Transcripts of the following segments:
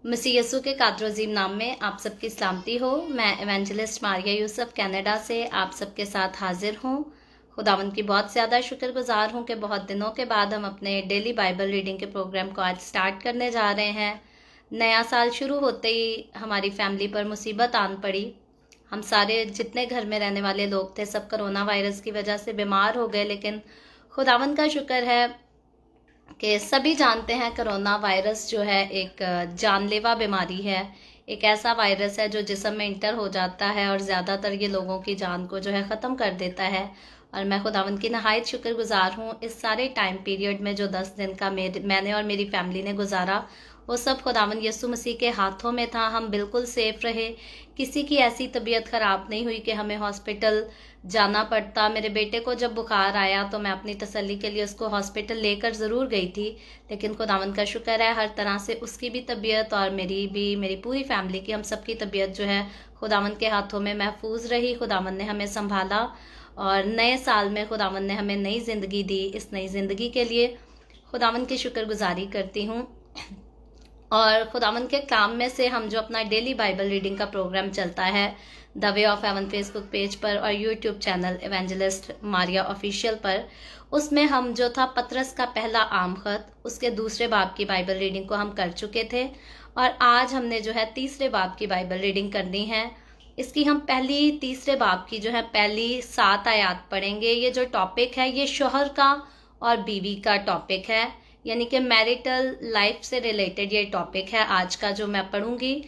मसीह यस्सु के कादर-ओ-अज़ीम नाम में आप सबकी सलामती हो। मैं इवेंजलिस्ट मारिया यूसुफ कनाडा से आप सबके साथ हाजिर हूँ। खुदावंद की बहुत ज़्यादा शुक्रगुजार हूँ कि बहुत दिनों के बाद हम अपने डेली बाइबल रीडिंग के प्रोग्राम को आज स्टार्ट करने जा रहे हैं। नया साल शुरू होते ही हमारी फैमिली पर मुसीबत आन पड़ी। हम सारे जितने घर में रहने वाले लोग थे सब कोरोना वायरस की वजह से बीमार हो गए, लेकिन खुदावंद का शुक्र है कि सभी जानते हैं कोरोना वायरस जो है एक जानलेवा बीमारी है। एक ऐसा वायरस है जो जिस्म में इंटर हो जाता है और ज़्यादातर ये लोगों की जान को जो है ख़त्म कर देता है। और मैं खुदावंद की नहायत शुक्रगुजार हूँ इस सारे टाइम पीरियड में जो 10 दिन का मैंने और मेरी फैमिली ने गुजारा, वो सब खुदावंद यस्सु मसीह के हाथों में था। हम बिल्कुल सेफ रहे, किसी की ऐसी तबीयत ख़राब नहीं हुई कि हमें हॉस्पिटल जाना पड़ता। मेरे बेटे को जब बुखार आया तो मैं अपनी तसल्ली के लिए उसको हॉस्पिटल लेकर ज़रूर गई थी, लेकिन खुदावंद का शुक्र है हर तरह से उसकी भी तबीयत और मेरी पूरी फैमिली की, हम सबकी तबीयत जो है खुदावंद के हाथों में महफूज रही। खुदावंद ने हमें संभाला और नए साल में खुदावंद ने हमें नई ज़िंदगी दी। इस नई ज़िंदगी के लिए खुदावंद की शुक्रगुजारी करती हूँ। और खुदावंद के काम में से हम जो अपना डेली बाइबल रीडिंग का प्रोग्राम चलता है the way of haven Facebook page पर और YouTube channel evangelist Maria official पर, उसमें हम जो था पतरस का पहला आम खत उसके दूसरे बाब की बाइबल रीडिंग को हम कर चुके थे। और आज हमने जो है तीसरे बाब की बाइबल रीडिंग करनी है। इसकी हम तीसरे बाब की जो है पहली 7 आयत पढ़ेंगे। ये जो टॉपिक है ये शौहर का और बीवी का टॉपिक है, यानी कि मैरिटल लाइफ से रिलेटेड ये टॉपिक है आज का जो मैं पढ़ूंगी।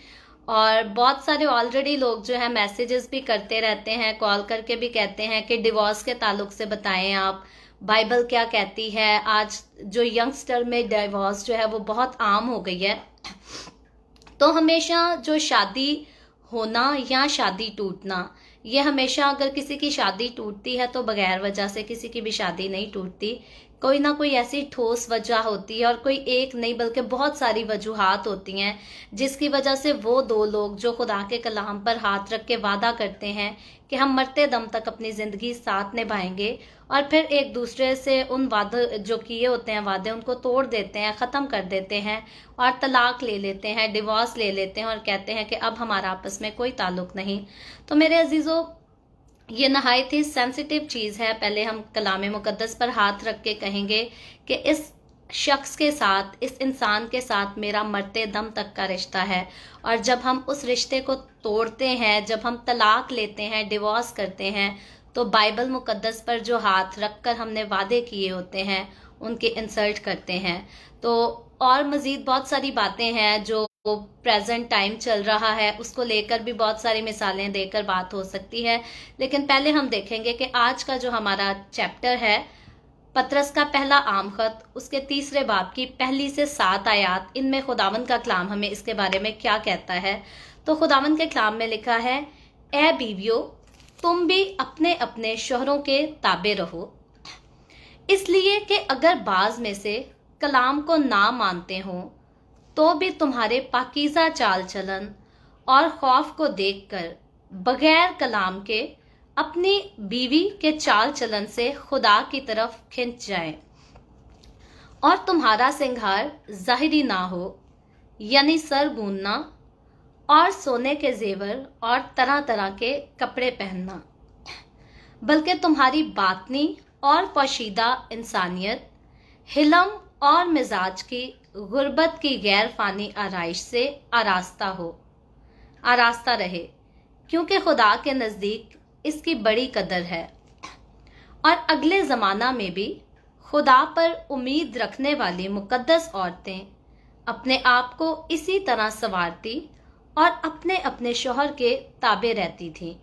और बहुत सारे ऑलरेडी लोग जो है मैसेजेस भी करते रहते हैं, कॉल करके भी कहते हैं कि डिवोर्स के ताल्लुक से बताएं आप, बाइबल क्या कहती है। आज जो यंगस्टर में डिवोर्स जो है वो बहुत आम हो गई है। तो हमेशा जो शादी होना या शादी टूटना, ये हमेशा अगर किसी की शादी टूटती है तो बगैर वजह से किसी की भी शादी नहीं टूटती। कोई ना कोई ऐसी ठोस वजह होती है, और कोई एक नहीं बल्कि बहुत सारी वजूहात होती हैं जिसकी वजह से वो दो लोग जो खुदा के कलाम पर हाथ रख के वादा करते हैं कि हम मरते दम तक अपनी ज़िंदगी साथ निभाएंगे, और फिर एक दूसरे से उन वादे जो किए होते हैं वादे उनको तोड़ देते हैं, ख़त्म कर देते हैं और तलाक ले लेते हैं, डिवोर्स ले लेते हैं और कहते हैं कि अब हमारा आपस में कोई ताल्लुक़ नहीं। तो मेरे अजीज़ों, ये नहायत ही सेंसिटिव चीज़ है। पहले हम कलाम मुकद्दस पर हाथ रख के कहेंगे कि इस शख्स के साथ, इस इंसान के साथ मेरा मरते दम तक का रिश्ता है। और जब हम उस रिश्ते को तोड़ते हैं, जब हम तलाक लेते हैं, डिवोर्स करते हैं, तो बाइबल मुकद्दस पर जो हाथ रख कर हमने वादे किए होते हैं उनके इंसल्ट करते हैं। तो और मज़ीद बहुत सारी बातें हैं जो प्रेजेंट टाइम चल रहा है, उसको लेकर भी बहुत सारी मिसालें देकर बात हो सकती है। लेकिन पहले हम देखेंगे कि आज का जो हमारा चैप्टर है पतरस का पहला आम खत, उसके तीसरे बाब की पहली से 7 आयत, इनमें खुदावंद का कलाम हमें इसके बारे में क्या कहता है। तो खुदावंद के कलाम में लिखा है, ए बीवियों, तुम भी अपने अपने शौहरों के ताबे रहो, इसलिए कि अगर बाज में से कलाम को ना मानते हो तो भी तुम्हारे पाकीज़ा चाल चलन और खौफ को देखकर बगैर कलाम के अपनी बीवी के चाल चलन से खुदा की तरफ खिंच जाएं, और तुम्हारा सिंगार ज़ाहिरी ना हो, यानी सर गूंदना और सोने के जेवर और तरह तरह के कपड़े पहनना, बल्कि तुम्हारी बातनी और पोशीदा इंसानियत हिलम और मिजाज की गुर्बत की गैर फानी आराइश से आरास्ता रहे, क्योंकि खुदा के नज़दीक इसकी बड़ी कदर है। और अगले ज़माना में भी खुदा पर उम्मीद रखने वाली मुकद्दस औरतें अपने आप को इसी तरह संवारती और अपने अपने शौहर के ताबे रहती थीं।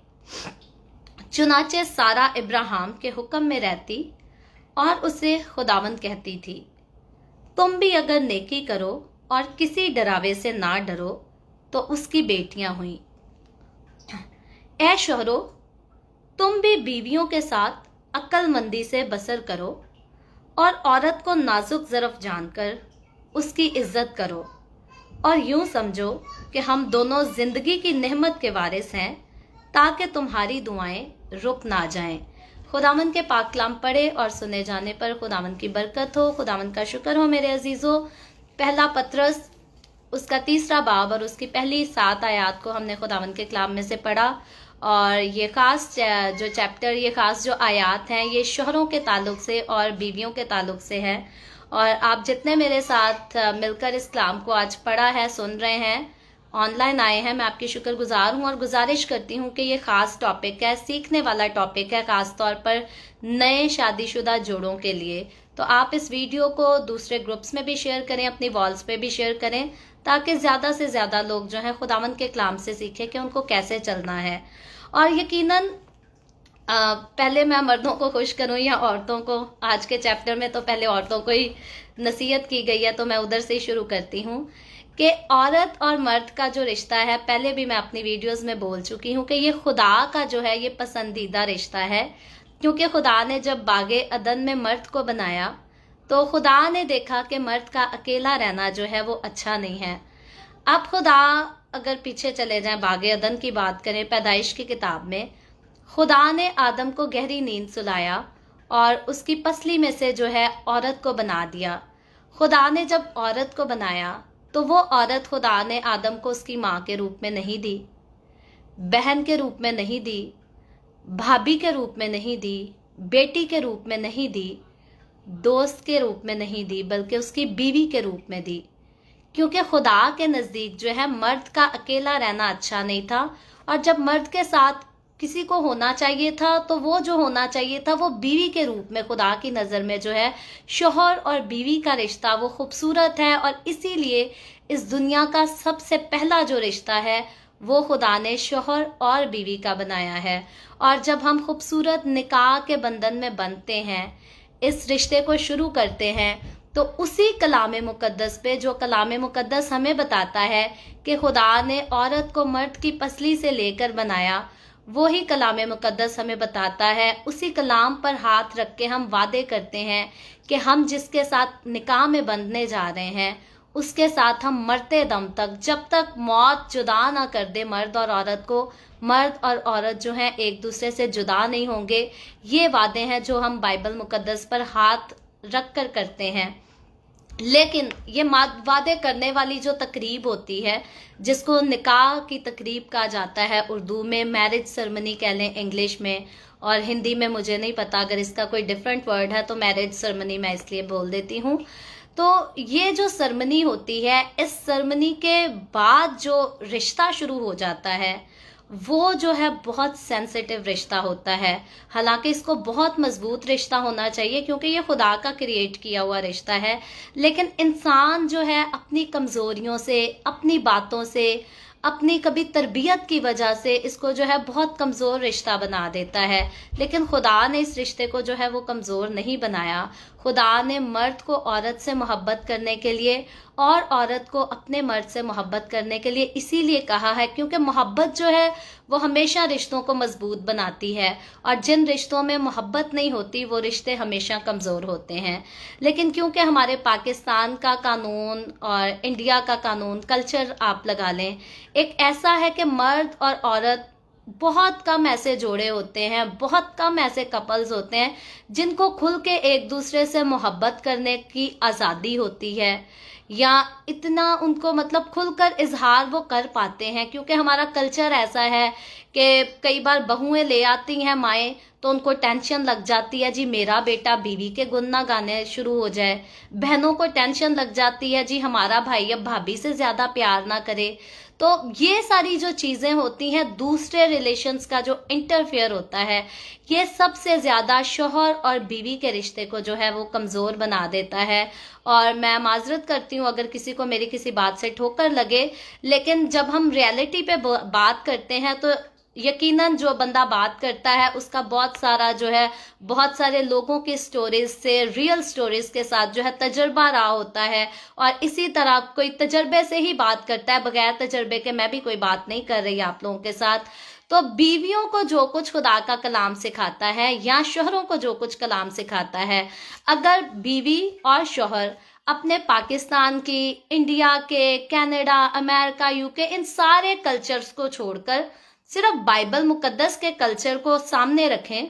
चुनाचे सारा इब्राहिम के हुक्म में रहती और उसे खुदावंद कहती थी, तुम भी अगर नेकी करो और किसी डरावे से ना डरो तो उसकी बेटियां हुई। ऐ शौहरों, तुम भी बीवियों के साथ अक्लमंदी से बसर करो और औरत को नाजुक ज़रफ़ जानकर उसकी इज्जत करो, और यूं समझो कि हम दोनों ज़िंदगी की नेमत के वारिस हैं, ताकि तुम्हारी दुआएं रुक ना जाएं। खुदावंद के पाक कलाम पढ़े और सुने जाने पर खुदावंद की बरकत हो। खुदावंद का शुक्र हो मेरे अजीज़ों। पहला पतरस اس کا 3 बाब और उसकी पहली 7 आयत को हमने खुदावंद के कलाम में से पढ़ा। और ये ख़ास जो चैप्टर, ये ख़ास जो आयत हैं, ये शोहरों के ताल्लुक़ से और बीवियों के ताल्लुक़ से है। और आप जितने मेरे साथ मिलकर इस कलाम को आज पढ़ा है, सुन रहे हैं, ऑनलाइन आए हैं, मैं आपकी शुक्रगुजार हूँ और गुजारिश करती हूँ कि ये ख़ास टॉपिक है, सीखने वाला टॉपिक है, ख़ास तौर पर नए शादीशुदा जोड़ों के लिए। तो आप इस वीडियो को दूसरे ग्रुप्स में भी शेयर करें, अपनी वॉल्स पे भी शेयर करें, ताकि ज़्यादा से ज़्यादा लोग जो हैं खुदावंद के कलाम से सीखें कि उनको कैसे चलना है। और यकीनन पहले मैं मर्दों को खुश करूं या औरतों को, आज के चैप्टर में तो पहले औरतों को ही नसीहत की गई है, तो मैं उधर से ही शुरू करती हूँ कि औरत और मर्द का जो रिश्ता है, पहले भी मैं अपनी वीडियोस में बोल चुकी हूँ कि ये खुदा का जो है ये पसंदीदा रिश्ता है। क्योंकि खुदा ने जब बागे अदन में मर्द को बनाया तो खुदा ने देखा कि मर्द का अकेला रहना जो है वो अच्छा नहीं है। अब खुदा, अगर पीछे चले जाएं, बागे अदन की बात करें, पैदाइश की किताब में खुदा ने आदम को गहरी नींद सुलाया और उसकी पसली में से जो है औरत को बना दिया। खुदा ने जब औरत को बनाया तो वो औरत खुदा ने आदम को उसकी माँ के रूप में नहीं दी, बहन के रूप में नहीं दी, भाभी के रूप में नहीं दी, बेटी के रूप में नहीं दी, दोस्त के रूप में नहीं दी, बल्कि उसकी बीवी के रूप में दी। क्योंकि खुदा के नज़दीक जो है मर्द का अकेला रहना अच्छा नहीं था। और जब मर्द के साथ किसी को होना चाहिए था तो वो जो होना चाहिए था वो बीवी के रूप में, खुदा की नज़र में जो है शोहर और बीवी का रिश्ता वो खूबसूरत है। और इसीलिए इस दुनिया का सबसे पहला जो रिश्ता है वो खुदा ने शोहर और बीवी का बनाया है। और जब हम खूबसूरत निकाह के बंधन में बंधते हैं, इस रिश्ते को शुरू करते हैं, तो उसी कलाम मुकद्दस पे, जो कलाम मुकद्दस हमें बताता है कि खुदा ने औरत को मर्द की पसली से लेकर बनाया, वही कलाम मुकद्दस हमें बताता है। उसी कलाम पर हाथ रख के हम वादे करते हैं कि हम जिसके साथ निकाह में बंधने जा रहे हैं उसके साथ हम मरते दम तक, जब तक मौत जुदा ना कर दे मर्द और औरत को, मर्द और औरत जो हैं एक दूसरे से जुदा नहीं होंगे। ये वादे हैं जो हम बाइबल मुकद्दस पर हाथ रख कर करते हैं। लेकिन ये वादे करने वाली जो तकरीब होती है, जिसको निकाह की तकरीब कहा जाता है, उर्दू में मैरिज सेरेमनी कह लें, इंग्लिश में, और हिंदी में मुझे नहीं पता, अगर इसका कोई डिफरेंट वर्ड है तो मैरिज सेरेमनी मैं इसलिए बोल देती हूँ। तो ये जो सेरेमनी होती है, इस सेरेमनी के बाद जो रिश्ता शुरू हो जाता है वो जो है बहुत सेंसिटिव रिश्ता होता है। हालांकि इसको बहुत मजबूत रिश्ता होना चाहिए क्योंकि ये खुदा का क्रिएट किया हुआ रिश्ता है। लेकिन इंसान जो है अपनी कमज़ोरियों से, अपनी बातों से, अपनी कभी तरबियत की वजह से इसको जो है बहुत कमज़ोर रिश्ता बना देता है। लेकिन खुदा ने इस रिश्ते को जो है वो कमज़ोर नहीं बनाया। खुदा ने मर्द को औरत से मोहब्बत करने के लिए और औरत को अपने मर्द से मोहब्बत करने के लिए इसीलिए कहा है क्योंकि मोहब्बत जो है वो हमेशा रिश्तों को मजबूत बनाती है। और जिन रिश्तों में मोहब्बत नहीं होती वो रिश्ते हमेशा कमज़ोर होते हैं। लेकिन क्योंकि हमारे पाकिस्तान का कानून और इंडिया का कानून, कल्चर आप लगा लें, एक ऐसा है कि मर्द और औरत, बहुत कम ऐसे जोड़े होते हैं, बहुत कम ऐसे कपल्स होते हैं जिनको खुल के एक दूसरे से मोहब्बत करने की आज़ादी होती है, या इतना उनको मतलब खुलकर इजहार वो कर पाते हैं। क्योंकि हमारा कल्चर ऐसा है कि कई बार बहुएं ले आती हैं माएँ, तो उनको टेंशन लग जाती है जी मेरा बेटा बीवी के गुण ना गाने शुरू हो जाए। बहनों को टेंशन लग जाती है जी हमारा भाई अब भाभी से ज़्यादा प्यार ना करे। तो ये सारी जो चीज़ें होती हैं, दूसरे रिलेशंस का जो इंटरफेयर होता है, ये सबसे ज़्यादा शोहर और बीवी के रिश्ते को जो है वो कमज़ोर बना देता है। और मैं माजरत करती हूँ अगर किसी को मेरी किसी बात से ठोकर लगे, लेकिन जब हम रियलिटी पे बात करते हैं तो यकीनन जो बंदा बात करता है उसका बहुत सारा जो है, बहुत सारे लोगों की स्टोरीज से, रियल स्टोरीज के साथ जो है तजर्बा रहा होता है। और इसी तरह कोई तजर्बे से ही बात करता है, बगैर तजर्बे के मैं भी कोई बात नहीं कर रही आप लोगों के साथ। तो बीवियों को जो कुछ खुदा का कलाम सिखाता है या शोहरों को जो कुछ कलाम सिखाता है, अगर बीवी और शोहर अपने पाकिस्तान की, इंडिया के, कनाडा, अमेरिका, यूके, इन सारे कल्चर्स को छोड़कर सिर्फ बाइबल मुकद्दस के कल्चर को सामने रखें,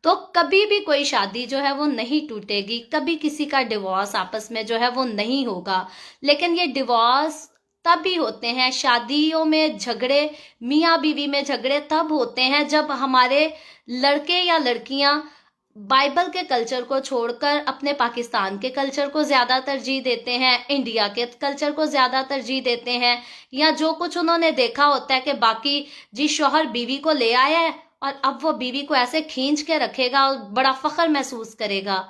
तो कभी भी कोई शादी जो है वो नहीं टूटेगी, कभी किसी का डिवोर्स आपस में जो है वो नहीं होगा। लेकिन ये डिवोर्स तभी होते हैं, शादियों में झगड़े, मियाँ बीवी में झगड़े तब होते हैं जब हमारे लड़के या लड़कियां बाइबल के कल्चर को छोड़कर अपने पाकिस्तान के कल्चर को ज़्यादा तरजीह देते हैं, इंडिया के कल्चर को ज़्यादा तरजीह देते हैं, या जो कुछ उन्होंने देखा होता है कि बाकी जी शौहर बीवी को ले आया है और अब वो बीवी को ऐसे खींच के रखेगा और बड़ा फख्र महसूस करेगा।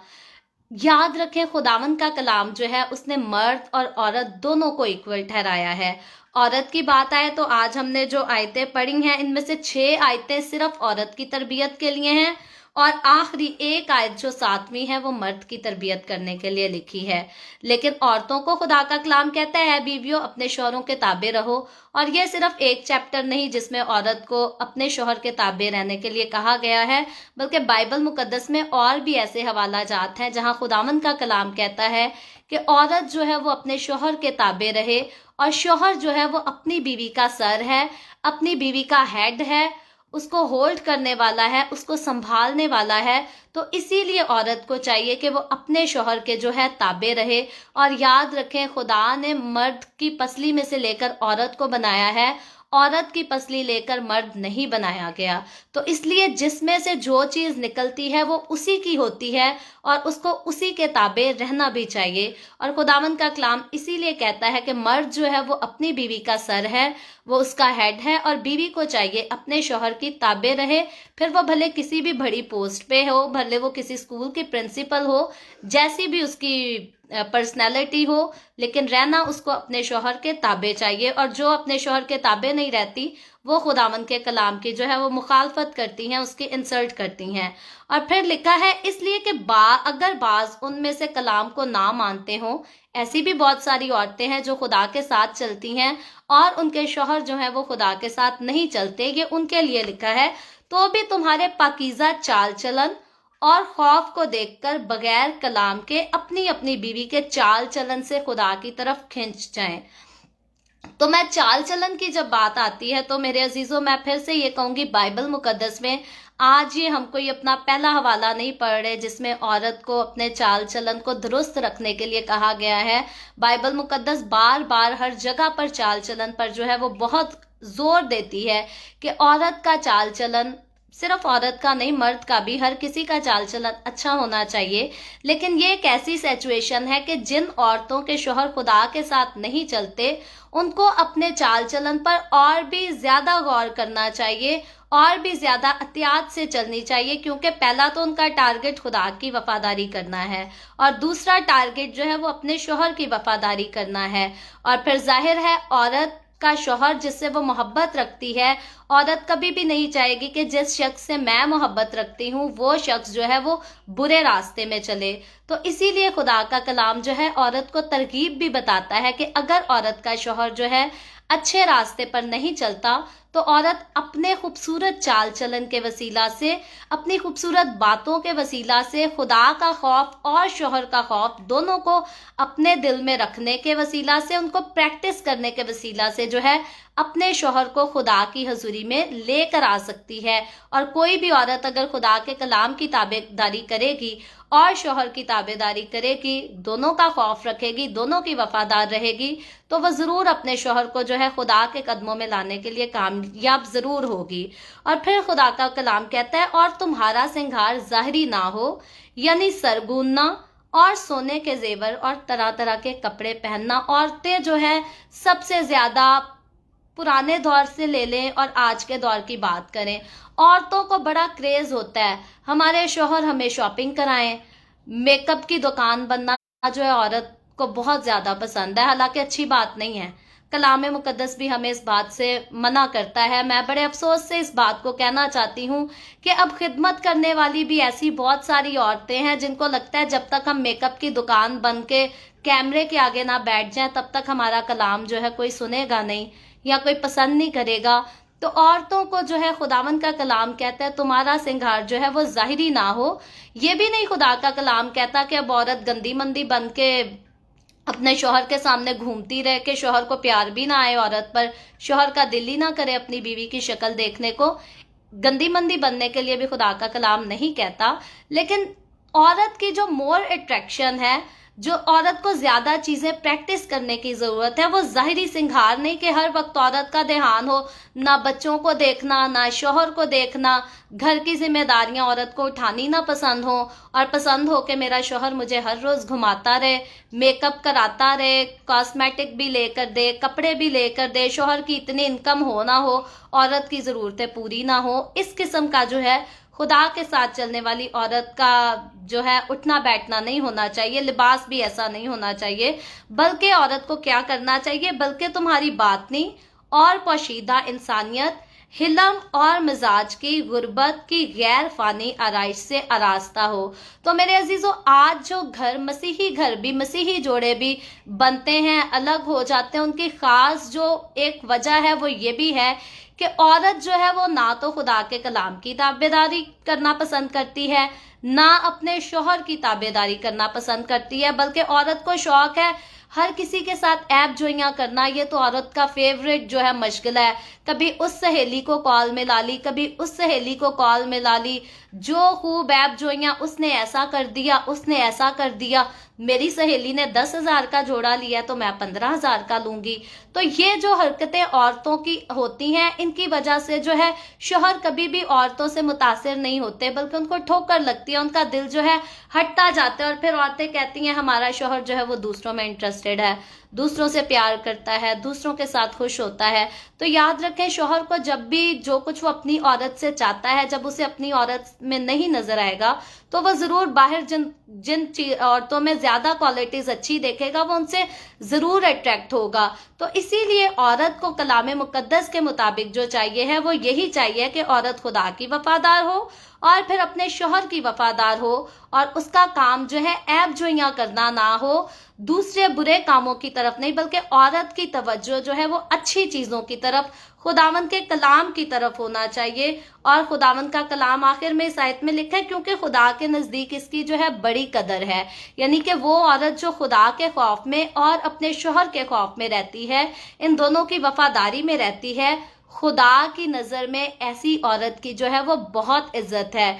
याद रखें, खुदावंद का कलाम जो है उसने मर्द और औरत दोनों को इक्वल ठहराया है। औरत की बात आए तो आज हमने जो आयतें पढ़ी हैं इनमें से 6 आयतें सिर्फ औरत की तरबियत के लिए हैं और आखिरी एक आयत जो 7वीं है वो मर्द की तरबियत करने के लिए लिखी है। लेकिन औरतों को खुदा का कलाम कहता है, बीवियों अपने शौहरों के ताबे रहो। और ये सिर्फ एक चैप्टर नहीं जिसमें औरत को अपने शौहर के ताबे रहने के लिए कहा गया है, बल्कि बाइबल मुकद्दस में और भी ऐसे हवाला जात हैं जहां खुदावंद का कलाम कहता है कि औरत जो है वो अपने शौहर के ताबे रहे और शौहर जो है वो अपनी बीवी का सर है, अपनी बीवी का हेड है, उसको होल्ड करने वाला है, उसको संभालने वाला है। तो इसीलिए औरत को चाहिए कि वो अपने शौहर के जो है ताबे रहे। और याद रखें, खुदा ने मर्द की पसली में से लेकर औरत को बनाया है, औरत की पसली लेकर मर्द नहीं बनाया गया। तो इसलिए जिसमें से जो चीज़ निकलती है वो उसी की होती है और उसको उसी के ताबे रहना भी चाहिए। और खुदावंद का कलाम इसीलिए कहता है कि मर्द जो है वो अपनी बीवी का सर है, वो उसका हेड है, और बीवी को चाहिए अपने शौहर की ताबे रहे। फिर वो भले किसी भी बड़ी पोस्ट पे हो, भले वो किसी स्कूल की प्रिंसिपल हो, जैसी भी उसकी पर्सनैलिटी हो, लेकिन रहना उसको अपने शौहर के ताबे चाहिए। और जो अपने शौहर के ताबे नहीं रहती वो खुदावंद के कलाम की जो है वो मुखालफत करती हैं, उसकी इंसल्ट करती हैं। और फिर लिखा है इसलिए कि अगर बाज उनमें से कलाम को ना मानते हों, ऐसी भी बहुत सारी औरतें हैं जो खुदा के साथ चलती हैं और उनके शौहर जो हैं वो खुदा के साथ नहीं चलते, ये उनके लिए लिखा है। तो भी तुम्हारे पाकीज़ा चाल चलन और खौफ को देखकर बगैर कलाम के अपनी अपनी बीवी के चाल चलन से खुदा की तरफ खिंच जाएं। तो मैं चाल चलन की जब बात आती है तो मेरे अजीजों, मैं फिर से ये कहूंगी, बाइबल मुकद्दस में आज ये हमको ये अपना पहला हवाला नहीं पढ़ रहे जिसमें औरत को अपने चाल चलन को दुरुस्त रखने के लिए कहा गया है। बाइबल मुकद्दस बार बार हर जगह पर चाल चलन पर जो है वो बहुत जोर देती है कि औरत का चाल चलन, सिर्फ औरत का नहीं, मर्द का भी, हर किसी का चाल चलन अच्छा होना चाहिए। लेकिन ये एक ऐसी सिचुएशन है कि जिन औरतों के शौहर खुदा के साथ नहीं चलते उनको अपने चाल चलन पर और भी ज्यादा गौर करना चाहिए और भी ज्यादा एहतियात से चलनी चाहिए, क्योंकि पहला तो उनका टारगेट खुदा की वफादारी करना है और दूसरा टारगेट जो है वो अपने शौहर की वफादारी करना है। और फिर जाहिर है औरत का शौहर जिससे वो मोहब्बत रखती है, औरत कभी भी नहीं चाहेगी कि जिस शख्स से मैं मोहब्बत रखती हूँ वो शख्स जो है वो बुरे रास्ते में चले। तो इसीलिए खुदा का कलाम जो है औरत को तरगीब भी बताता है कि अगर औरत का शौहर जो है अच्छे रास्ते पर नहीं चलता तो औरत अपने खूबसूरत चाल चलन के वसीला से, अपनी खूबसूरत बातों के वसीला से, खुदा का खौफ और शौहर का खौफ दोनों को अपने दिल में रखने के वसीला से, उनको प्रैक्टिस करने के वसीला से जो है अपने शौहर को खुदा की हजूरी में लेकर आ सकती है। और कोई भी औरत अगर खुदा के कलाम की ताबेदारी करेगी और शौहर की ताबेदारी करेगी, दोनों का खौफ रखेगी, दोनों की वफादार रहेगी, तो वह ज़रूर अपने शौहर को जो है खुदा के कदमों में लाने के लिए कामयाब ज़रूर होगी। और फिर खुदा का कलाम कहता है, और तुम्हारा श्रृंगार ज़ाहिरी ना हो, यानी सरगूनना और सोने के जेवर और तरह तरह के कपड़े पहनना। औरतें जो है सबसे ज़्यादा पुराने दौर से ले लें और आज के दौर की बात करें, औरतों को बड़ा क्रेज होता है हमारे शौहर हमें शॉपिंग कराएं, मेकअप की दुकान बनना जो है औरत को बहुत ज़्यादा पसंद है। हालांकि अच्छी बात नहीं है, कलाम मुकद्दस भी हमें इस बात से मना करता है। मैं बड़े अफसोस से इस बात को कहना चाहती हूँ कि अब खिदमत करने वाली भी ऐसी बहुत सारी औरतें हैं जिनको लगता है जब तक हम मेकअप की दुकान बन के कैमरे के आगे ना बैठ जाएं तब तक हमारा कलाम जो है कोई सुनेगा नहीं या कोई पसंद नहीं करेगा। तो औरतों को जो है खुदावंद का कलाम कहता है तुम्हारा श्रृंगार जो है वो ज़ाहिरी ना हो। ये भी नहीं खुदा का कलाम कहता कि अब औरत गंदी मंदी बन के अपने शौहर के सामने घूमती रहे कि शौहर को प्यार भी ना आए औरत पर, शौहर का दिल ही ना करे अपनी बीवी की शक्ल देखने को। गंदी मंदी बनने के लिए भी खुदा का कलाम नहीं कहता, लेकिन औरत की जो मोर अट्रैक्शन है, जो औरत को ज्यादा चीजें प्रैक्टिस करने की जरूरत है, वो जाहिरी सिंगार नहीं कि हर वक्त औरत का ध्यान हो, ना बच्चों को देखना, ना शोहर को देखना, घर की जिम्मेदारियां औरत को उठानी ना पसंद हो, और पसंद हो कि मेरा शोहर मुझे हर रोज घुमाता रहे, मेकअप कराता रहे, कॉस्मेटिक भी लेकर दे, कपड़े भी लेकर दे, शोहर की इतनी इनकम हो ना हो, औरत की जरूरतें पूरी ना हो। इस किस्म का जो है खुदा के साथ चलने वाली औरत का जो है उठना बैठना नहीं होना चाहिए, लिबास भी ऐसा नहीं होना चाहिए। बल्कि औरत को क्या करना चाहिए, बल्कि तुम्हारी बातनी और पोशीदा इंसानियत, हिलम और मिजाज की गुर्बत की गैर फानी आराइश से आरास्ता हो। तो मेरे अजीजों, आज जो घर भी मसीही जोड़े भी बनते हैं, अलग हो जाते हैं, उनकी खास जो एक वजह है वो ये भी है कि औरत जो है वो ना तो खुदा के कलाम की ताबेदारी करना पसंद करती है, ना अपने शोहर की ताबेदारी करना पसंद करती है, बल्कि औरत को शौक है हर किसी के साथ ऐब जोइयां करना। ये तो औरत का फेवरेट जो है मशगला है। कभी उस सहेली को कॉल में ला ली, कभी उस सहेली को कॉल में ला ली, जो खूब ऐब जोइयां, उसने ऐसा कर दिया, उसने ऐसा कर दिया, मेरी सहेली ने 10,000 का जोड़ा लिया तो मैं 15,000 का लूंगी। तो ये जो हरकतें औरतों की होती हैं, इनकी वजह से जो है शोहर कभी भी औरतों से मुतासिर नहीं होते, बल्कि उनको ठोकर लगती है, उनका दिल जो है हटता जाता है। और फिर औरतें कहती हैं हमारा शोहर जो है वो दूसरों में इंटरेस्टेड है, दूसरों से प्यार करता है, दूसरों के साथ खुश होता है। तो याद रखें, शोहर को जब भी जो कुछ वो अपनी औरत से चाहता है, जब उसे अपनी औरत में नहीं नजर आएगा, तो वो जरूर बाहर जिन जिन औरतों में ज्यादा क्वालिटीज अच्छी देखेगा, वो उनसे जरूर अट्रैक्ट होगा। तो इसीलिए औरत को कलाम मुकद्दस के मुताबिक जो चाहिए है वो यही चाहिए कि औरत खुदा की वफादार हो और फिर अपने शोहर की वफादार हो, और उसका काम जो है ऐब जोइयां करना ना हो, दूसरे बुरे कामों की तरफ नहीं, बल्कि औरत की तवज्जो जो है वो अच्छी चीजों की तरफ, खुदावंद के कलाम की तरफ होना चाहिए। और खुदावंद का कलाम आखिर में इस आयत में लिखा है, क्योंकि खुदा के नजदीक इसकी जो है बड़ी कदर है। यानी कि वो औरत जो खुदा के खौफ में और अपने शोहर के खौफ में रहती है, इन दोनों की वफादारी में रहती है, खुदा की नजर में ऐसी औरत की जो है वो बहुत इज्जत है।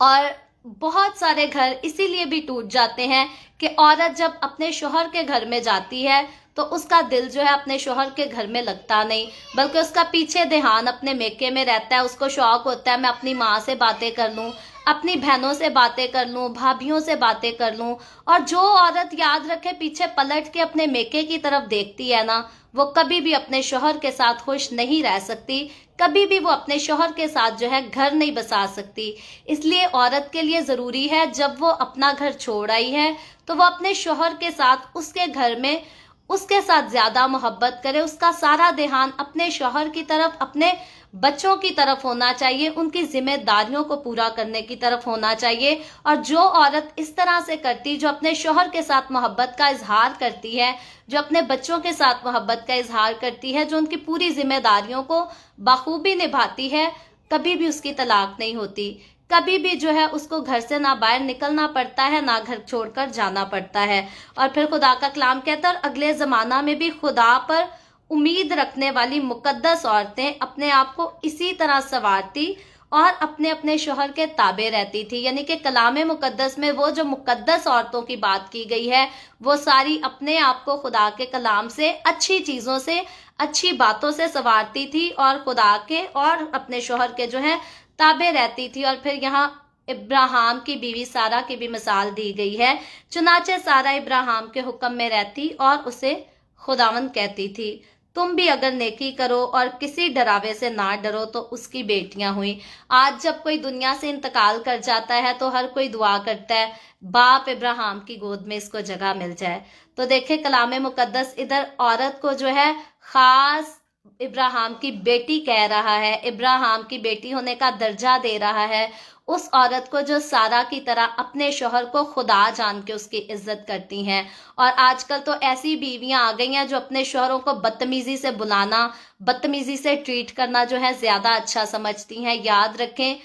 और बहुत सारे घर इसीलिए भी टूट जाते हैं कि औरत जब अपने शोहर के घर में जाती है तो उसका दिल जो है अपने शोहर के घर में लगता नहीं, बल्कि उसका पीछे ध्यान अपने मेके में रहता है। उसको शौक होता है मैं अपनी माँ से बातें कर लूँ, अपनी बहनों से बातें कर लूँ, भाभीियों से बातें कर लूँ। और जो औरत, याद रखे, पीछे पलट के अपने मेके की तरफ देखती है ना, वो कभी भी अपने शोहर के साथ खुश नहीं रह सकती, कभी भी वो अपने शोहर के साथ जो है घर नहीं बसा सकती। इसलिए औरत के लिए जरूरी है जब वो अपना घर छोड़ आई है तो वो अपने शोहर के साथ उसके घर में उसके साथ ज्यादा मोहब्बत करे, उसका सारा ध्यान अपने शोहर की तरफ, अपने बच्चों की तरफ होना चाहिए, उनकी जिम्मेदारियों को पूरा करने की तरफ होना चाहिए। और जो औरत इस तरह से करती, जो अपने शोहर के साथ मोहब्बत का इजहार करती है, जो अपने बच्चों के साथ मोहब्बत का इजहार करती है, जो उनकी पूरी जिम्मेदारियों को बखूबी निभाती है, कभी भी उसकी तलाक नहीं होती, कभी भी जो है उसको घर से ना बाहर निकलना पड़ता है, ना घर छोड़कर जाना पड़ता है। और फिर खुदा का कलाम कहता है, और अगले जमाना में भी खुदा पर उम्मीद रखने वाली मुकद्दस औरतें अपने आप को इसी तरह संवारती और अपने अपने शोहर के ताबे रहती थी। यानी कि कलाम मुकद्दस में वो जो मुकद्दस औरतों की बात की गई है, वो सारी अपने आप को खुदा के कलाम से, अच्छी चीजों से, अच्छी बातों से संवारती थी और खुदा के और अपने शोहर के जो है ताबे रहती थी। और फिर यहाँ इब्राहिम की बीवी सारा की भी मिसाल दी गई है। चुनाचे सारा इब्राहिम के हुक्म में रहती और उसे खुदावंद कहती थी, तुम भी अगर नेकी करो और किसी डरावे से ना डरो तो उसकी बेटियां हुई। आज जब कोई दुनिया से इंतकाल कर जाता है तो हर कोई दुआ करता है बाप इब्राहिम की गोद में इसको जगह मिल जाए। तो देखे कलाम मुकद्दस इधर औरत को जो है खास इब्राहिम की बेटी कह रहा है, इब्राहिम की बेटी होने का दर्जा दे रहा है उस औरत को जो सारा की तरह अपने शोहर को खुदा जान के उसकी इज्जत करती हैं। और आजकल तो ऐसी बीवियां आ गई हैं जो अपने शोहरों को बदतमीजी से बुलाना, बदतमीजी से ट्रीट करना जो है ज्यादा अच्छा समझती हैं। याद रखें,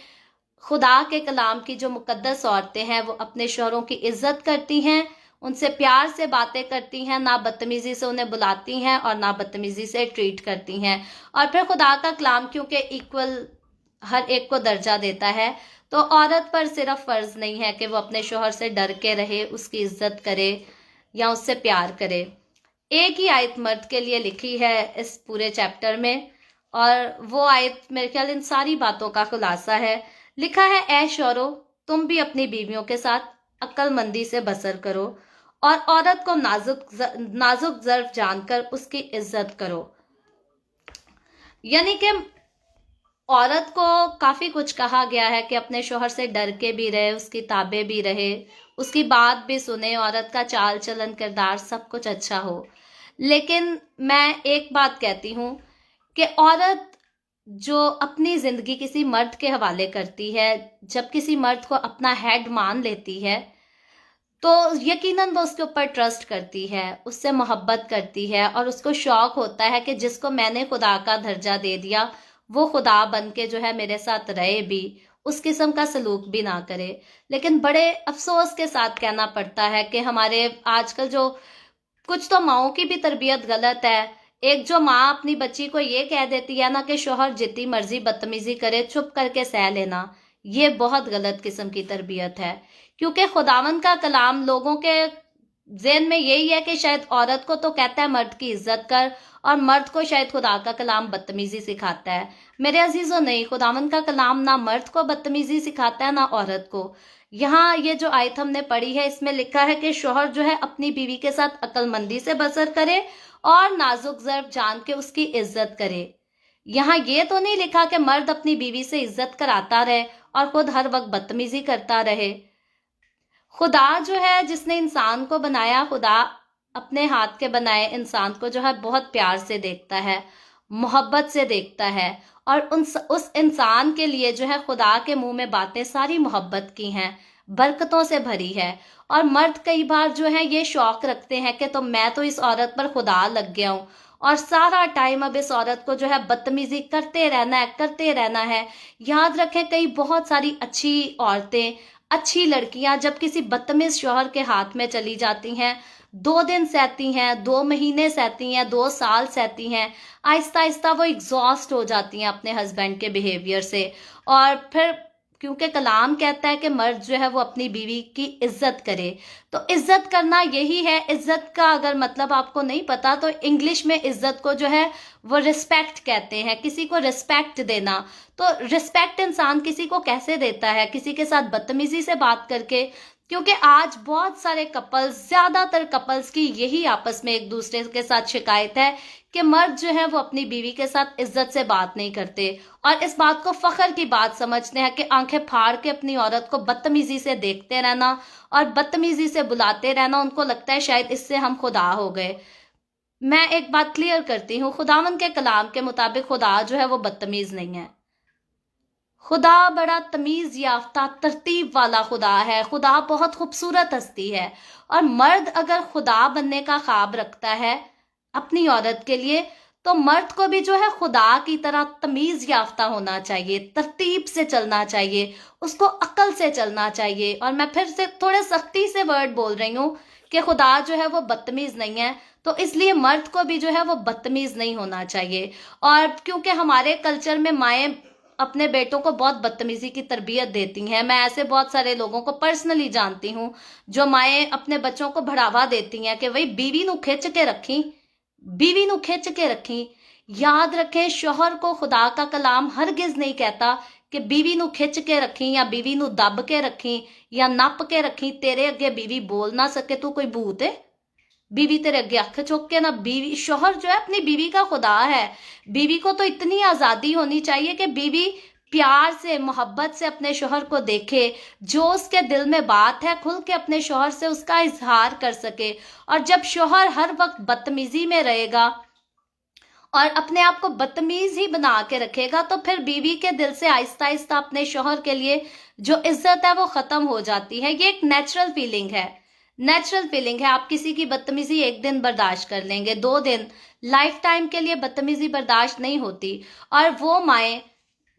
खुदा के कलाम की जो मुकद्दस औरतें हैं वो अपने शोहरों की इज्जत करती हैं, उनसे प्यार से बातें करती हैं, ना बदतमीजी से उन्हें बुलाती हैं और ना बदतमीजी से ट्रीट करती हैं। और फिर खुदा का कलाम क्योंकि इक्वल हर एक को दर्जा देता है, तो औरत पर सिर्फ फर्ज नहीं है कि वो अपने शोहर से डर के रहे, उसकी इज्जत करे या उससे प्यार करे। एक ही आयत मर्द के लिए लिखी है इस पूरे चैप्टर में, और वो आयत मेरे ख्याल इन सारी बातों का खुलासा है। लिखा है, ऐ शौरो, तुम भी अपनी बीवियों के साथ अक्लमंदी से बसर करो और औरत को नाजुक ज़र्फ जानकर उसकी इज्जत करो। यानी कि औरत को काफ़ी कुछ कहा गया है कि अपने शोहर से डर के भी रहे, उसकी ताबे भी रहे, उसकी बात भी सुने, औरत का चाल चलन किरदार सब कुछ अच्छा हो। लेकिन मैं एक बात कहती हूँ कि औरत जो अपनी ज़िंदगी किसी मर्द के हवाले करती है, जब किसी मर्द को अपना हेड मान लेती है, तो यकीनन वो उसके ऊपर ट्रस्ट करती है, उससे मोहब्बत करती है, और उसको शौक होता है कि जिसको मैंने खुदा का दर्जा दे दिया वो खुदा बन के जो है मेरे साथ रहे भी, उस किस्म का सलूक भी ना करे। लेकिन बड़े अफसोस के साथ कहना पड़ता है कि हमारे आजकल जो कुछ तो माओं की भी तरबियत गलत है। एक जो माँ अपनी बच्ची को ये कह देती है ना कि शोहर जितनी मर्जी बदतमीजी करे चुप करके सह लेना, ये बहुत गलत किस्म की तरबियत है। क्योंकि खुदावन का कलाम लोगों के ज़हन में यही है कि शायद औरत को तो कहता है मर्द की इज्जत कर, और मर्द को शायद खुदा का कलाम बदतमीजी सिखाता है। मेरे अजीजों, नहीं, खुदावन का कलाम ना मर्द को बदतमीजी सिखाता है ना औरत को। यहाँ ये जो आयत हमने पढ़ी है इसमें लिखा है कि शोहर जो है अपनी बीवी के साथ अक्लमंदी से बसर करे और नाजुक ज़र्फ जान के उसकी इज्जत करे। यहाँ ये तो नहीं लिखा कि मर्द अपनी बीवी से इज्जत कराता रहे और खुद हर वक्त बदतमीजी करता रहे। खुदा जो है जिसने इंसान को बनाया, खुदा अपने हाथ के बनाए इंसान को जो है बहुत प्यार से देखता है, मोहब्बत से देखता है, और उस इंसान के लिए जो है खुदा के मुंह में बातें सारी मोहब्बत की हैं, बरकतों से भरी है। और मर्द कई बार जो है ये शौक रखते हैं कि तो मैं तो इस औरत पर खुदा लग गया हूँ और सारा टाइम अब इस औरत को जो है बदतमीजी करते रहना है। याद रखें, कई बहुत सारी अच्छी औरतें, अच्छी लड़कियां जब किसी बदतमीज शौहर के हाथ में चली जाती हैं, 2 दिन सहती हैं, 2 महीने सहती हैं, 2 साल सहती हैं, आहिस्ता आहिस्ता वो एग्जॉस्ट हो जाती हैं अपने हस्बैंड के बिहेवियर से। और फिर क्योंकि कलाम कहता है कि मर्द जो है वो अपनी बीवी की इज्जत करे, तो इज्जत करना यही है। इज्जत का अगर मतलब आपको नहीं पता तो इंग्लिश में इज्जत को जो है वो रिस्पेक्ट कहते हैं, किसी को रिस्पेक्ट देना। तो रिस्पेक्ट इंसान किसी को कैसे देता है? किसी के साथ बदतमीजी से बात करके। क्योंकि आज बहुत सारे कपल्स, ज्यादातर कपल्स की यही आपस में एक दूसरे के साथ शिकायत है कि मर्द जो है वो अपनी बीवी के साथ इज्जत से बात नहीं करते, और इस बात को फख्र की बात समझते हैं कि आंखें फाड़ के अपनी औरत को बदतमीजी से देखते रहना और बदतमीजी से बुलाते रहना, उनको लगता है शायद इससे हम खुदा हो गए। मैं एक बात क्लियर करती हूँ, खुदावन के कलाम के मुताबिक खुदा जो है वो बदतमीज नहीं है। खुदा बड़ा तमीज याफ्ता, तरतीब वाला खुदा है। खुदा बहुत खूबसूरत हस्ती है, और मर्द अगर खुदा बनने का ख्वाब रखता है अपनी औरत के लिए, तो मर्द को भी जो है खुदा की तरह तमीज याफ्ता होना चाहिए, तरतीब से चलना चाहिए, उसको अक्ल से चलना चाहिए। और मैं फिर से थोड़े सख्ती से वर्ड बोल रही हूँ कि खुदा जो है वो बदतमीज नहीं है, तो इसलिए मर्द को भी जो है वो बदतमीज नहीं होना चाहिए। और क्योंकि हमारे कल्चर में माएँ अपने बेटों को बहुत बदतमीजी की तरबियत देती हैं, मैं ऐसे बहुत सारे लोगों को पर्सनली जानती हूँ जो माएँ अपने बच्चों को बढ़ावा देती हैं कि वही बीवी नू खिंच के रखी, बीवी नू खिंच के रखी। याद रखें, शौहर को खुदा का कलाम हरगिज नहीं कहता कि बीवी नू खिंच के रखी या बीवी नू दब के रखी या नप के रखी, तेरे अगे बीवी बोल ना सके, तू कोई भूत है? बीवी तेरे अगे अख चुक के ना। बीवी, शौहर जो है अपनी बीवी का खुदा है। बीवी को तो इतनी आज़ादी होनी चाहिए कि बीवी प्यार से, मोहब्बत से अपने शौहर को देखे, जो उसके दिल में बात है खुल के अपने शौहर से उसका इजहार कर सके। और जब शौहर हर वक्त बदतमीजी में रहेगा और अपने आप को बदतमीज ही बना के रखेगा, तो फिर बीवी के दिल से आहिस्ता आहिस्ता अपने शौहर के लिए जो इज्जत है वो खत्म हो जाती है। ये एक नेचुरल फीलिंग है, नेचुरल फीलिंग है। आप किसी की बदतमीजी एक दिन बर्दाश्त कर लेंगे, 2 दिन, लाइफ टाइम के लिए बदतमीजी बर्दाश्त नहीं होती। और वो माएँ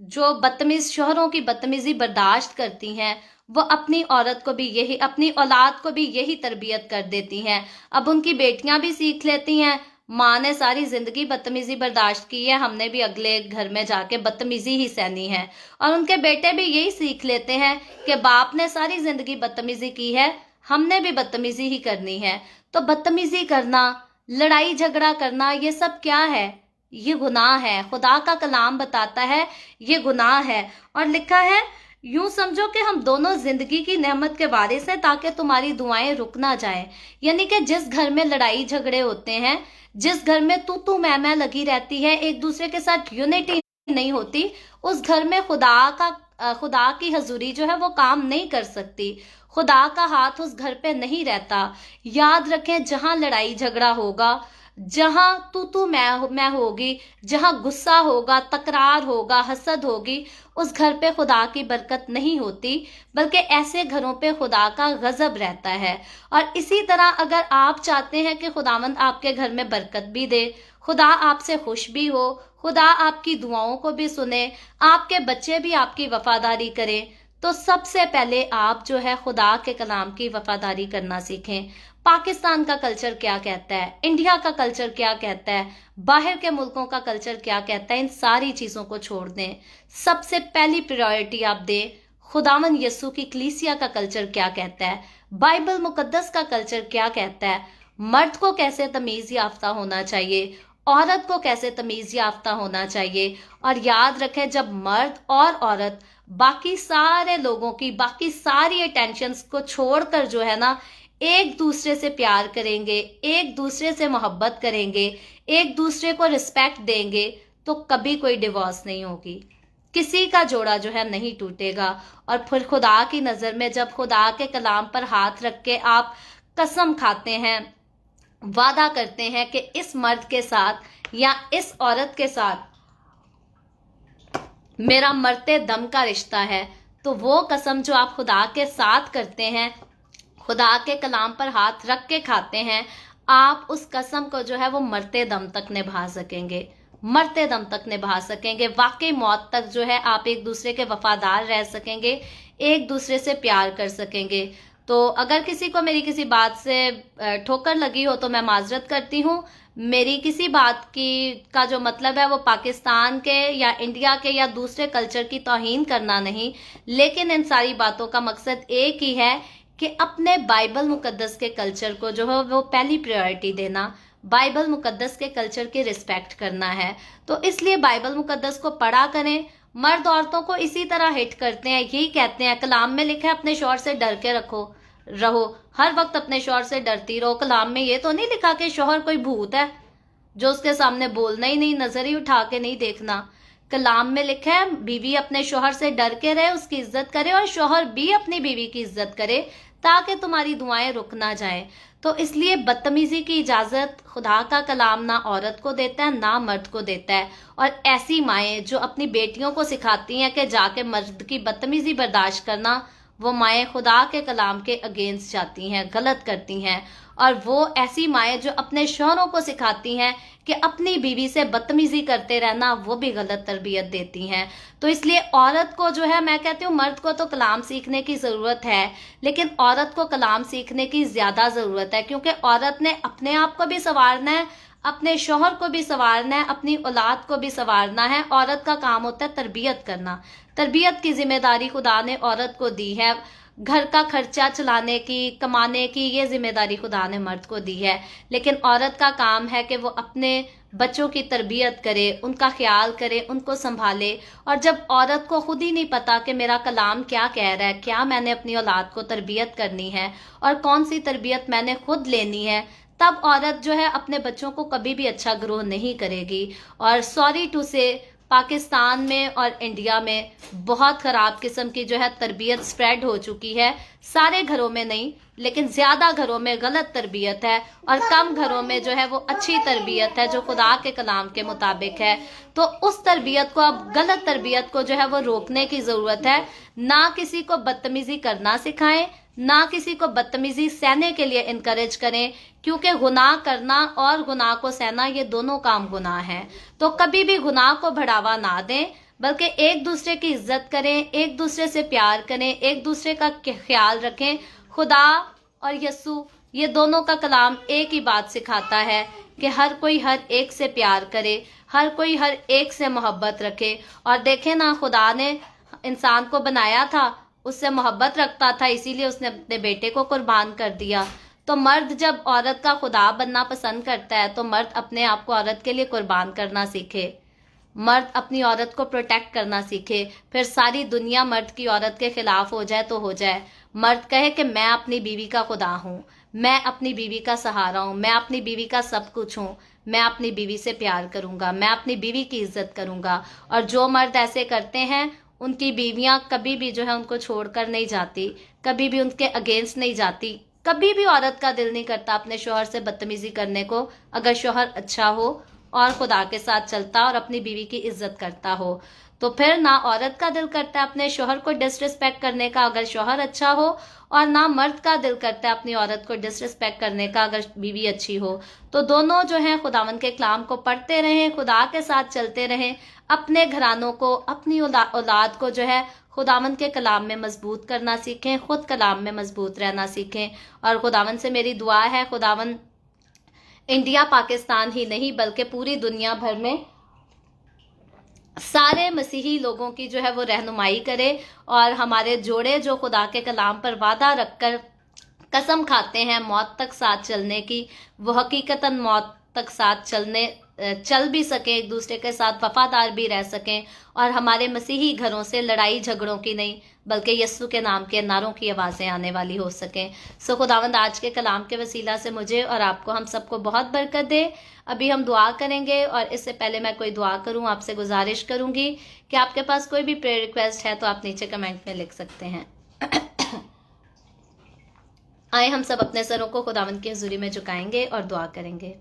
जो बदतमीज शौहरों की बदतमीजी बर्दाश्त करती हैं, वो अपनी औरत को भी यही, अपनी औलाद को भी यही तरबियत कर देती हैं। अब उनकी बेटियां भी सीख लेती हैं, माँ ने सारी जिंदगी बदतमीजी बर्दाश्त की है, हमने भी अगले घर में जाके बदतमीजी ही सहनी है। और उनके बेटे भी यही सीख लेते हैं कि बाप ने सारी जिंदगी बदतमीजी की है, हमने भी बदतमीजी ही करनी है। तो बदतमीजी करना, लड़ाई झगड़ा करना, ये सब क्या है? ये गुनाह है। खुदा का कलाम बताता है ये गुनाह है। और लिखा है, यूं समझो कि हम दोनों जिंदगी की नेमत के वारिस हैं ताकि तुम्हारी दुआएं रुक ना जाएं। यानी कि जिस घर में लड़ाई झगड़े होते हैं, जिस घर में तू मैं लगी रहती है, एक दूसरे के साथ यूनिटी नहीं होती, उस घर में खुदा की हजूरी जो है वो काम नहीं कर सकती। खुदा का हाथ उस घर पे नहीं रहता। याद रखें, जहां लड़ाई झगड़ा होगा, जहां तू मैं होगी, जहां गुस्सा होगा, तकरार होगा, हसद होगी, उस घर पे खुदा की बरकत नहीं होती, बल्कि ऐसे घरों पे खुदा का गजब रहता है। और इसी तरह अगर आप चाहते हैं कि खुदावंद आपके घर में बरकत भी दे, खुदा आपसे खुश भी हो, खुदा आपकी दुआओं को भी सुने, आपके बच्चे भी आपकी वफादारी करें, तो सबसे पहले आप जो है खुदा के कलाम की वफादारी करना सीखें। पाकिस्तान का कल्चर क्या कहता है, इंडिया का कल्चर क्या कहता है, बाहर के मुल्कों का कल्चर क्या कहता है, इन सारी चीजों को छोड़ दें। सबसे पहली प्रायोरिटी आप दें खुदावन यस्सु की कलीसिया का कल्चर क्या कहता है, बाइबल मुकद्दस का कल्चर क्या कहता है, मर्द को कैसे तमीज याफ्ता होना चाहिए, औरत को कैसे तमीज याफ्ता होना चाहिए। और याद रखें, जब मर्द और औरत बाकी सारे लोगों की, बाकी सारी अटेंशंस को छोड़कर जो है ना, एक दूसरे से प्यार करेंगे, एक दूसरे से मोहब्बत करेंगे, एक दूसरे को रिस्पेक्ट देंगे, तो कभी कोई डिवोर्स नहीं होगी, किसी का जोड़ा जो है नहीं टूटेगा। और फिर खुदा की नज़र में जब खुदा के कलाम पर हाथ रख के आप कसम खाते हैं, वादा करते हैं कि इस मर्द के साथ या इस औरत के साथ मेरा मरते दम का रिश्ता है, तो वो कसम जो आप खुदा के साथ करते हैं, खुदा के कलाम पर हाथ रख के खाते हैं, आप उस कसम को जो है वो मरते दम तक निभा सकेंगे, मरते दम तक निभा सकेंगे। वाकई मौत तक जो है आप एक दूसरे के वफादार रह सकेंगे, एक दूसरे से प्यार कर सकेंगे। तो अगर किसी को मेरी किसी बात से ठोकर लगी हो तो मैं माजरत करती हूँ। मेरी किसी बात की का जो मतलब है वो पाकिस्तान के या इंडिया के या दूसरे कल्चर की तौहीन करना नहीं, लेकिन इन सारी बातों का मकसद एक ही है कि अपने बाइबल मुकद्दस के कल्चर को जो है वो पहली प्रायोरिटी देना, बाइबल मुकद्दस के कल्चर की रिस्पेक्ट करना है। तो इसलिए बाइबल मुकद्दस को पढ़ा करें। मर्द औरतों को इसी तरह हिट करते हैं, यही कहते हैं, कलाम में लिखा है अपने शौहर से डर के रहो, हर वक्त अपने शौहर से डरती रहो। कलाम में ये तो नहीं लिखा कि शौहर कोई भूत है जो उसके सामने बोलना ही नहीं, नजर ही उठा के नहीं देखना। कलाम में लिखा है बीवी अपने शौहर से डर के रहे, उसकी इज्जत करे, और शौहर भी अपनी बीवी की इज्जत करे ताकि तुम्हारी दुआएं रुक ना जाए। तो इसलिए बदतमीजी की इजाजत खुदा का कलाम ना औरत को देता है ना मर्द को देता है। और ऐसी माएँ जो अपनी बेटियों को सिखाती हैं कि जाके मर्द की बदतमीजी बर्दाश्त करना, वो माएँ खुदा के कलाम के अगेंस्ट जाती हैं, गलत करती हैं। और वो ऐसी माएँ जो अपने शौहरों को सिखाती हैं कि अपनी बीवी से बदतमीजी करते रहना, वो भी गलत तरबियत देती हैं। तो इसलिए औरत को जो है, मैं कहती हूँ मर्द को तो कलाम सीखने की ज़रूरत है, लेकिन औरत को कलाम सीखने की ज़्यादा ज़रूरत है, क्योंकि औरत ने अपने आप को भी संवारना है, अपने शौहर को भी संवारना है, अपनी औलाद को भी संवारना है। औरत का काम होता है तरबियत करना। तरबियत की जिम्मेदारी खुदा ने औरत को दी है। घर का खर्चा चलाने की, कमाने की, ये जिम्मेदारी खुदा ने मर्द को दी है। लेकिन औरत का काम है कि वो अपने बच्चों की तरबियत करे, उनका ख्याल करे, उनको संभाले। और जब औरत को खुद ही नहीं पता कि मेरा कलाम क्या कह रहा है, क्या मैंने अपनी औलाद को तरबियत करनी है और कौन सी तरबियत मैंने खुद लेनी है, तब औरत जो है अपने बच्चों को कभी भी अच्छा ग्रो नहीं करेगी। और सॉरी टू से, पाकिस्तान में और इंडिया में बहुत ख़राब किस्म की जो है तरबियत स्प्रेड हो चुकी है। सारे घरों में नहीं, लेकिन ज़्यादा घरों में गलत तरबियत है, और कम घरों में जो है वो अच्छी तरबियत है जो खुदा के कलाम के मुताबिक है। तो उस तरबियत को, अब गलत तरबियत को जो है वो रोकने की ज़रूरत है। ना किसी को बदतमीज़ी करना सिखाएं, ना किसी को बदतमीज़ी सहने के लिए इनकरेज करें, क्योंकि गुनाह करना और गुनाह को सहना ये दोनों काम गुनाह हैं। तो कभी भी गुनाह को बढ़ावा ना दें, बल्कि एक दूसरे की इज्जत करें, एक दूसरे से प्यार करें, एक दूसरे का ख्याल रखें। खुदा और यस्सु, ये दोनों का कलाम एक ही बात सिखाता है کہ हर कोई हर एक से प्यार करे, हर कोई हर एक से मोहब्बत रखे। और देखें ना, खुदा ने इंसान को बनाया था, उससे मोहब्बत रखता था, इसीलिए उसने अपने बेटे को कुर्बान कर दिया। तो मर्द जब औरत का खुदा बनना पसंद करता है तो मर्द अपने आप को औरत के लिए कुर्बान करना सीखे, मर्द अपनी औरत को प्रोटेक्ट करना सीखे। फिर सारी दुनिया मर्द की औरत के खिलाफ हो जाए तो हो जाए, मर्द कहे कि मैं अपनी बीवी का खुदा हूँ, मैं अपनी बीवी का सहारा हूँ, मैं अपनी बीवी का सब कुछ हूँ, मैं अपनी बीवी से प्यार करूँगा, मैं अपनी बीवी की इज्जत करूँगा। और जो मर्द ऐसे करते हैं उनकी बीवियाँ कभी भी जो है उनको छोड़कर नहीं जाती, कभी भी उनके अगेंस्ट नहीं जाती। कभी भी औरत का दिल नहीं करता अपने शोहर से बदतमीजी करने को, अगर शोहर अच्छा हो और खुदा के साथ चलता और अपनी बीवी की इज्जत करता हो। तो फिर ना औरत का दिल करता है अपने शोहर को डिसरिस्पेक्ट करने का अगर शोहर अच्छा हो, और ना मर्द का दिल करता है अपनी औरत को डिसरिस्पेक्ट करने का अगर बीवी अच्छी हो। तो दोनों जो हैं खुदावन के कलाम को पढ़ते रहें, खुदा के साथ चलते रहें, अपने घरानों को, अपनी औलाद को जो है खुदावन के कलाम में मजबूत करना सीखें, खुद कलाम में मजबूत रहना सीखें। और खुदावन से मेरी दुआ है खुदावन इंडिया पाकिस्तान ही नहीं बल्कि पूरी दुनिया भर में सारे मसीही लोगों की जो है वो रहनुमाई करे, और हमारे जोड़े जो खुदा के कलाम पर वादा रखकर कसम खाते हैं मौत तक साथ चलने की, वो हकीकतन मौत तक साथ चल भी सकें, एक दूसरे के साथ वफादार भी रह सकें, और हमारे मसीही घरों से लड़ाई झगड़ों की नहीं बल्कि यस्सु के नाम के नारों की आवाज़ें आने वाली हो सकें। सो खुदावंद आज के कलाम के वसीला से मुझे और आपको, हम सबको बहुत बरकत दे। अभी हम दुआ करेंगे, और इससे पहले मैं कोई दुआ करूं आपसे गुजारिश करूंगी कि आपके पास कोई भी प्रेयर रिक्वेस्ट है तो आप नीचे कमेंट में लिख सकते हैं। आए हम सब अपने सरों को खुदावंद की हुजूरी में झुकाएंगे और दुआ करेंगे।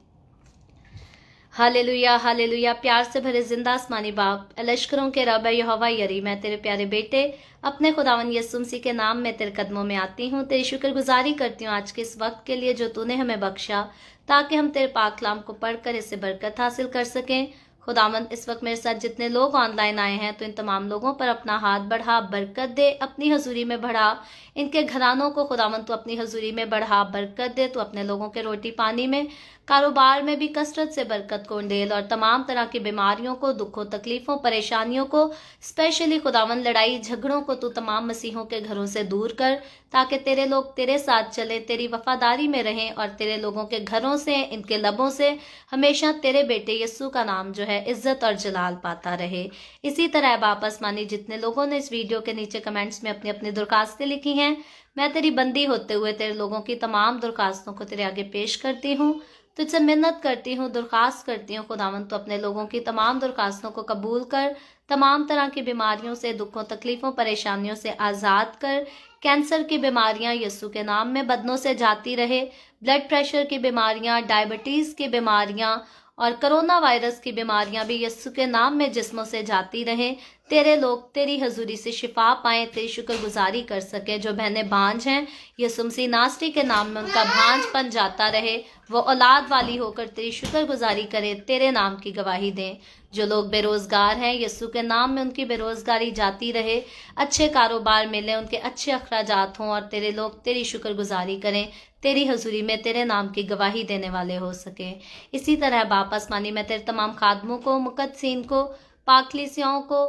Hallelujah hallelujah. प्यार से भरे जिंदा आसमानी बाप, लश्करों के रब यहोवा यरी, मैं तेरे प्यारे बेटे अपने खुदावन यीशु मसीह के नाम में तेरे कदमों में आती हूँ। तेरी शुक्रगुजारी करती हूँ आज के इस वक्त के लिए जो तूने हमें बख्शा, ताकि हम तेरे पाक कलाम को पढ़कर इससे बरकत हासिल कर सकें। खुदावंद इस वक्त मेरे साथ जितने लोग ऑनलाइन आए हैं तो इन तमाम लोगों पर अपना हाथ बढ़ा, बरकत दे, अपनी हजूरी में बढ़ा। इनके घरानों को खुदावंद तू अपनी हजूरी में बढ़ा, बरकत दे। तू अपने लोगों के रोटी पानी में, कारोबार में भी कसरत से बरकत को डेल, और तमाम तरह की बीमारियों को, दुखों, तकलीफों, परेशानियों को, स्पेशली खुदावंद लड़ाई झगड़ों को तू तमाम मसीहों के घरों से दूर कर, ताकि तेरे लोग तेरे साथ चले, तेरी वफादारी में रहें, और तेरे लोगों के घरों से, इनके लबों से हमेशा तेरे बेटे यस्सु का नाम जो है इज्जत और जलाल पाता रहे। इसी तरह बाप आसमानी जितने लोगों ने इस वीडियो के नीचे कमेंट्स में अपनी अपनी दरखास्तें लिखी हैं, मैं तेरी बंदी होते हुए तेरे लोगों की तमाम दरखास्तों को तेरे आगे पेश करती हूँ, तुझसे मिन्नत करती हूँ, दरखास्त करती हूँ खुदावंद तो अपने लोगों की तमाम दरखास्तों को कबूल कर, तमाम तरह की बीमारियों से, दुखों, तकलीफों, परेशानियों से आज़ाद कर। कैंसर की बीमारियां यीशु के नाम में बदनों से जाती रहे, ब्लड प्रेशर की बीमारियां, डायबिटीज़ की बीमारियां और कोरोना वायरस की बीमारियां भी यीशु के नाम में जिस्मों से जाती रहें। तेरे लोग तेरी हजूरी से शिफा पाएँ, तेरी शुक्रगुजारी कर सके। जो बहनें बांझ हैं, यीशु मसीह नासरी के नाम में उनका भांजपन जाता रहे, वो औलाद वाली होकर तेरी शुक्रगुजारी करे, तेरे नाम की गवाही दें। जो लोग बेरोजगार हैं, यीशु के नाम में उनकी बेरोजगारी जाती रहे, अच्छे कारोबार मिले, उनके अच्छे अखराजात हों, और तेरे लोग तेरी शुक्रगुजारी करें, तेरी हजूरी में तेरे नाम की गवाही देने वाले हो सके। इसी तरह बाप आसमानी मैं तेरे तमाम खादमों को, मुकद्दसीन को, पाकलीसियाओं को,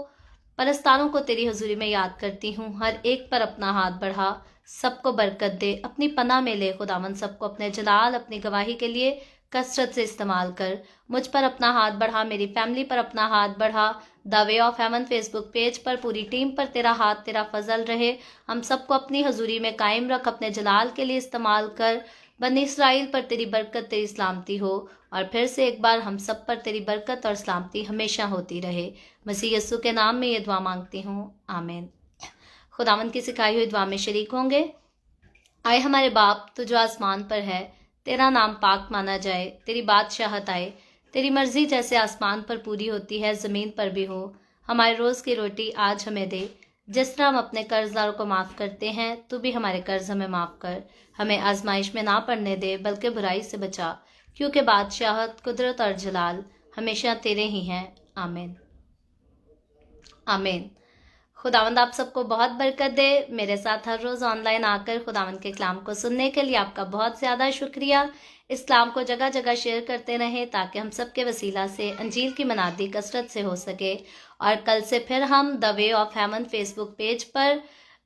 परस्तारों को तेरी हजूरी में याद करती हूँ। हर एक पर अपना हाथ बढ़ा, सबको बरकत दे, अपनी पनाह में ले खुदावन, सबको अपने जलाल, अपनी गवाही के लिए कसरत से इस्तेमाल कर। मुझ पर अपना हाथ बढ़ा, मेरी फैमिली पर अपना हाथ बढ़ा, the way of haven Facebook page पर पूरी टीम पर तेरा हाथ, तेरा फजल रहे। हम सबको अपनी हजूरी में कायम रख, अपने जलाल के लिए इस्तेमाल कर। बनी इसराइल पर तेरी बरकत, तेरी सलामती हो, और फिर से एक बार हम सब पर तेरी बरकत और सलामती हमेशा होती रहे। मसीह यस्सु के नाम में ये दुआ मांगती हूँ, आमीन। खुदावंद की सिखाई हुई दुआ में शरीक होंगे। आए हमारे बाप, तू जो आसमान पर है, तेरा नाम पाक माना जाए, तेरी बादशाहत आए, तेरी मर्जी जैसे आसमान पर पूरी होती है ज़मीन पर भी हो। हमारे रोज़ की रोटी आज हमें दे, जिस तरह हम अपने कर्जदारों को माफ़ करते हैं, तू भी हमारे कर्ज हमें माफ़ कर। हमें आजमाइश में ना पड़ने दे, बल्कि बुराई से बचा, क्योंकि बादशाहत, कुदरत और जलाल हमेशा तेरे ही हैं, आमीन आमीन। खुदावंद आप सबको बहुत बरकत दे। मेरे साथ हर रोज़ ऑनलाइन आकर खुदावंद के कलाम को सुनने के लिए आपका बहुत ज़्यादा शुक्रिया। اسلام کو جگہ جگہ شیئر کرتے رہیں تاکہ ہم سب کے وسیلہ سے انجیل کی منادی کثرت سے ہو سکے۔ اور کل سے پھر ہم the way of heaven Facebook page پر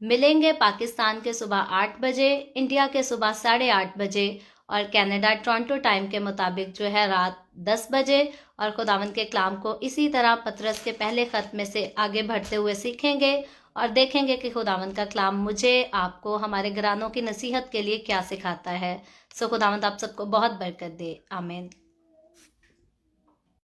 ملیں گے، پاکستان کے صبح 8 بجے، انڈیا کے صبح 8:30 بجے، اور کینیڈا ٹورنٹو ٹائم کے مطابق جو ہے رات 10 بجے، اور خداوند کے کلام کو اسی طرح پطرس کے پہلے خط میں سے آگے بڑھتے ہوئے سیکھیں گے اور دیکھیں گے کہ خداوند کا کلام مجھے، آپ کو، ہمارے گھرانوں کی نصیحت کے لیے کیا سکھاتا ہے۔ خداوند آپ سب کو بہت برکت دے، آمین۔